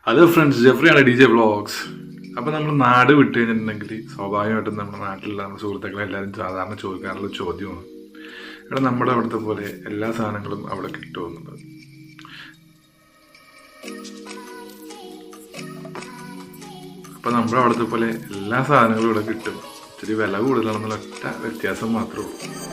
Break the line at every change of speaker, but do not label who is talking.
Hello friends, ജെഫ്രിയാണ് DJ vlogs. അപ്പോൾ നമ്മൾ നാട് വിട്ട് കഴിഞ്ഞിട്ടുണ്ടെങ്കിൽ സ്വാഭാവികമായിട്ടും നമ്മുടെ നാട്ടിലുള്ള നമ്മുടെ സുഹൃത്തുക്കളെ എല്ലാവരും സാധാരണ ചോദിക്കാനുള്ള ചോദ്യമാണ്, ഇവിടെ നമ്മുടെ അവിടുത്തെ പോലെ എല്ലാ സാധനങ്ങളും അവിടെ കിട്ടുമെന്നുള്ളത്. അപ്പോൾ നമ്മുടെ അവിടുത്തെ പോലെ എല്ലാ സാധനങ്ങളും ഇവിടെ കിട്ടും, ഇത്തിരി വില കൂടുതലാണെന്നുള്ള ഒറ്റ വ്യത്യാസം മാത്രമേ ഉള്ളൂ.